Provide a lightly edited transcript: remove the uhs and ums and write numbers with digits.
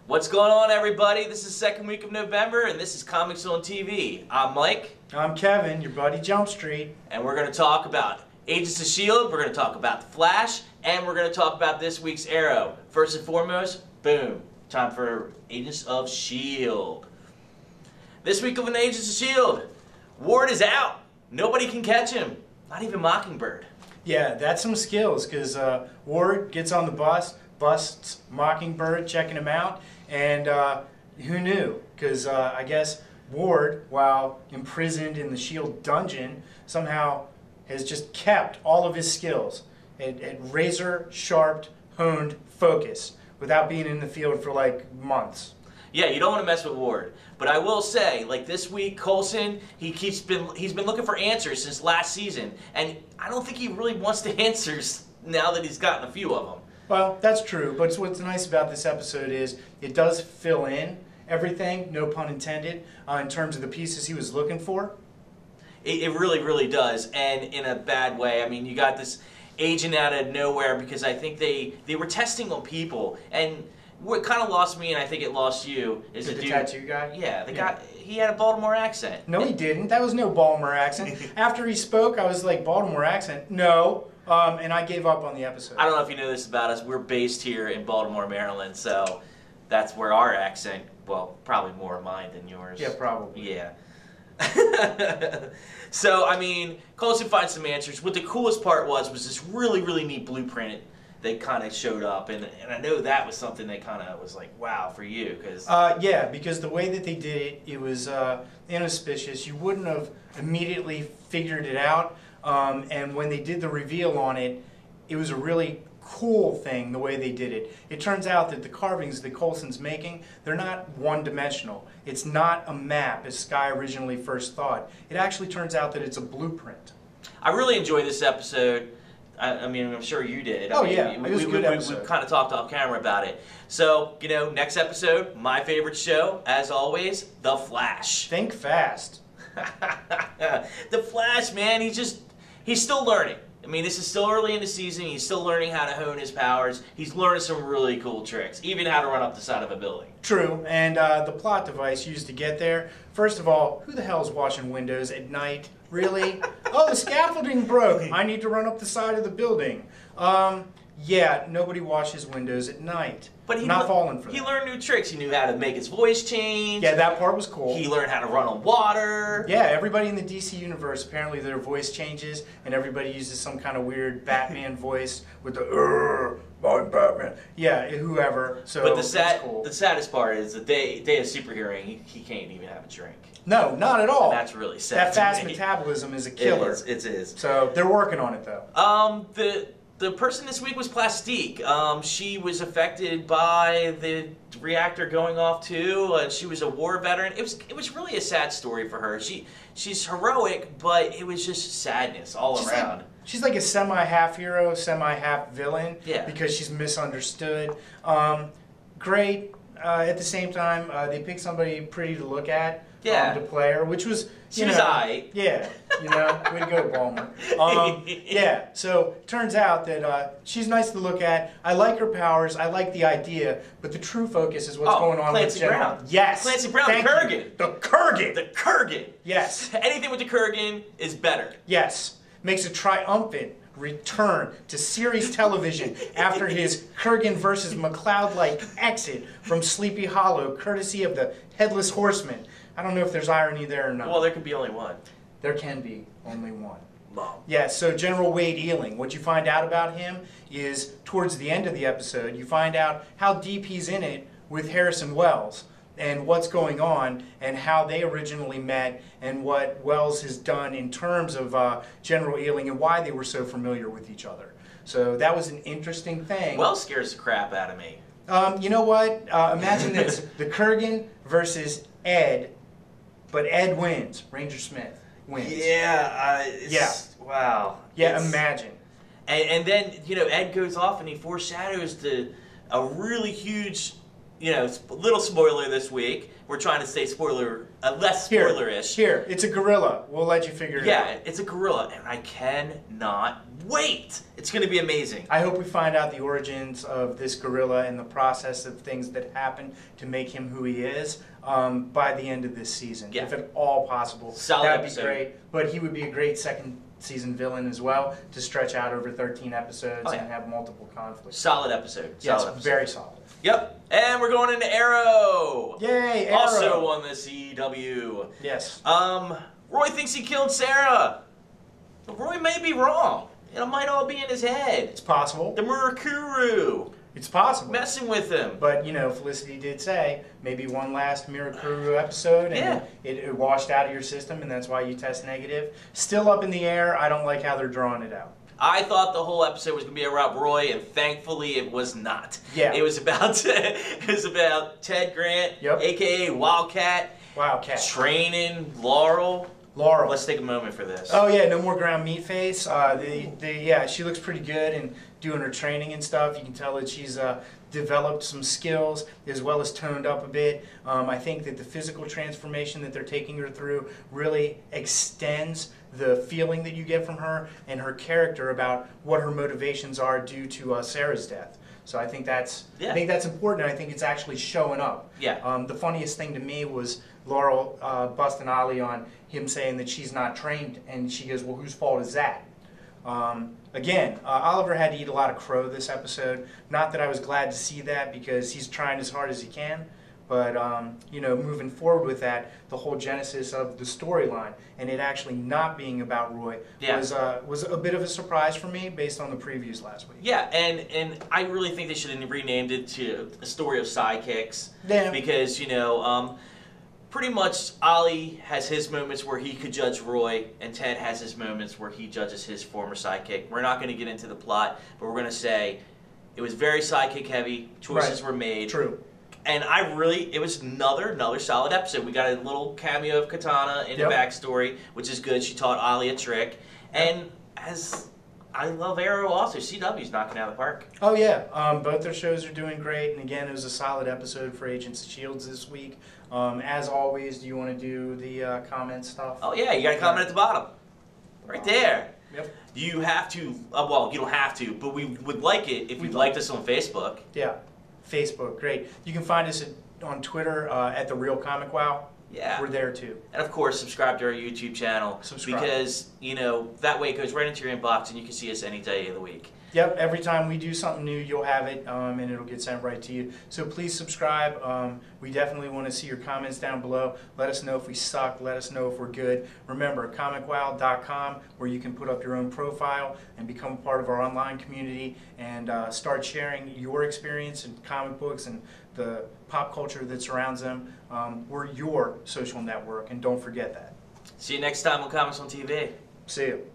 What's going on, everybody? This is the second week of November, and this is ComicWow on TV. I'm Mike. I'm Kevin, your buddy Jump Street. And we're going to talk about Agents of S.H.I.E.L.D., we're going to talk about The Flash, and we're going to talk about this week's Arrow. First and foremost, boom, time for Agents of S.H.I.E.L.D. This week of an Agents of S.H.I.E.L.D., Ward is out. Nobody can catch him, not even Mockingbird. Yeah, that's some skills, because Ward gets on the bus, busts Mockingbird, checking him out, and who knew? Because I guess Ward, while imprisoned in the S.H.I.E.L.D. dungeon, somehow has just kept all of his skills at razor-sharp, honed focus without being in the field for like months. Yeah, you don't want to mess with Ward. But I will say, like this week, Coulson, he's been looking for answers since last season, and I don't think he really wants the answers now that he's gotten a few of them. Well, that's true, but what's nice about this episode is it does fill in everything, no pun intended, in terms of the pieces he was looking for. It really, really does, and in a bad way. I mean, you got this agent out of nowhere because I think they were testing on people, and what kind of lost me, and I think it lost you, is the tattoo guy? Yeah, the guy, he had a Baltimore accent. No, he didn't. That was no Baltimore accent. After he spoke, I was like, Baltimore accent? No. And I gave up on the episode. I don't know if you know this about us. We're based here in Baltimore, Maryland, so that's where our accent, well, probably more of mine than yours. Yeah, probably. Yeah. So, I mean, Coulson finds some answers. What the coolest part was this really, really neat blueprint that kind of showed up, and I know that was something that kind of was like, wow, for you, because... yeah, because the way that they did it, it was inauspicious. You wouldn't have immediately figured it out, and when they did the reveal on it, it was a really cool thing the way they did it. It turns out that the carvings that Coulson's making, they're not one-dimensional. It's not a map, as Sky originally first thought. It actually turns out that it's a blueprint. I really enjoyed this episode. I mean, I'm sure you did. Oh, yeah. It was a good episode. We kind of talked off camera about it. So, you know, next episode, my favorite show, as always, The Flash. Think fast. The Flash, man, he's still learning. I mean, this is still early in the season. He's still learning how to hone his powers. He's learning some really cool tricks, even how to run up the side of a building. True, and the plot device used to get there. First of all, who the hell's washing windows at night? Really? Oh, the scaffolding broke. I need to run up the side of the building. Yeah, nobody washes windows at night. But not falling for that. He learned new tricks. He knew how to make his voice change. Yeah, that part was cool. He learned how to run on water. Yeah, everybody in the DC universe, apparently their voice changes, and everybody uses some kind of weird Batman voice with the, I'm Batman. Yeah, whoever. So but cool. The saddest part is the day of superheroing, he can't even have a drink. No, not at all. And that's really sad. That fast metabolism is a killer. It is. So they're working on it, though. The person this week was Plastique. She was affected by the reactor going off too. She was a war veteran. It was really a sad story for her. She's heroic, but it was just sadness all around. She's like a semi-half hero, semi-half villain. Yeah. Because she's misunderstood. Great. At the same time, they picked somebody pretty to look at. Yeah. To play her, which was she was aight. Yeah, you know, way to go, Balmer. Yeah, so turns out that she's nice to look at. I like her powers. I like the idea, but the true focus is what's going on Clancy with Brown. Yes, Clancy Brown, Thank the Kurgan. You. The Kurgan. The Kurgan. Yes. Anything with the Kurgan is better. Yes, makes a triumphant return to series television after his Kurgan versus McCloud-like exit from Sleepy Hollow, courtesy of the Headless Horseman. I don't know if there's irony there or not. Well, there can be only one. There can be only one. Mom. Yeah, so General Wade Ealing, what you find out about him is towards the end of the episode, you find out how deep he's in it with Harrison Wells and what's going on and how they originally met and what Wells has done in terms of General Ealing and why they were so familiar with each other. So that was an interesting thing. Wells scares the crap out of me. You know what? Imagine this. The Kurgan versus Ed, but Ed wins. Ranger Smith wins. Yeah. Wow. Yeah, imagine. And then, you know, Ed goes off and he foreshadows a really huge you know, a little spoiler this week. We're trying to stay less spoiler-ish. Here, it's a gorilla. We'll let you figure it out. Yeah, it's a gorilla, and I cannot wait. It's going to be amazing. I hope we find out the origins of this gorilla and the process of things that happen to make him who he is by the end of this season, if at all possible. Solid That'd episode. be great. But he would be a great second season villain as well, to stretch out over 13 episodes and have multiple conflicts. Solid episode. Yes, Solid episode. very solid. Yep. And we're going into Arrow. Yay, Arrow. Also on the CW. Yes. Roy thinks he killed Sarah. But Roy may be wrong. It might all be in his head. It's possible. The Murakuru. It's possible. Messing with him. But, you know, Felicity did say maybe one last Murakuru episode and it washed out of your system and that's why you test negative. Still up in the air. I don't like how they're drawing it out. I thought the whole episode was going to be about Roy, and thankfully it was not. Yeah. It was about Ted Grant, a.k.a. Wildcat, training Laurel. Let's take a moment for this. Oh, yeah, no more ground meat face. Yeah, she looks pretty good and doing her training and stuff. You can tell that she's developed some skills as well as toned up a bit. I think that the physical transformation that they're taking her through really extends the feeling that you get from her and her character about what her motivations are due to Sarah's death. So I think that's important, and I think it's actually showing up. Yeah. The funniest thing to me was Laurel busting Ollie on him saying that she's not trained, and she goes, "Well, whose fault is that?" Again, Oliver had to eat a lot of crow this episode. Not that I was glad to see that because he's trying as hard as he can. But, you know, moving forward with that, the whole genesis of the storyline and it actually not being about Roy was a bit of a surprise for me based on the previews last week. Yeah, and I really think they should have renamed it to A Story of Sidekicks. Yeah. Because, you know, pretty much Ollie has his moments where he could judge Roy, and Ted has his moments where he judges his former sidekick. We're not going to get into the plot, but we're going to say it was very sidekick heavy. Choices were made. True. And it was another solid episode. We got a little cameo of Katana in the backstory, which is good. She taught Ollie a trick. And as I love Arrow also, CW's knocking out of the park. Oh, yeah. Both their shows are doing great. And again, it was a solid episode for Agents of S.H.I.E.L.D. this week. As always, do you want to do the comment stuff? Oh, yeah. You got a comment at the bottom. Right there. Yep. You have to, well, you don't have to, but we would like it if you'd liked us on Facebook. Yeah. Facebook, great. You can find us on Twitter at The Real ComicWow. Yeah. We're there too. And of course, subscribe to our YouTube channel. Subscribe. Because, you know, that way it goes right into your inbox and you can see us any day of the week. Yep, every time we do something new, you'll have it, and it'll get sent right to you. So please subscribe. We definitely want to see your comments down below. Let us know if we suck. Let us know if we're good. Remember, ComicWow.com, where you can put up your own profile and become part of our online community and start sharing your experience in comic books and the pop culture that surrounds them. We're your social network, and don't forget that. See you next time on Comics on TV. See you.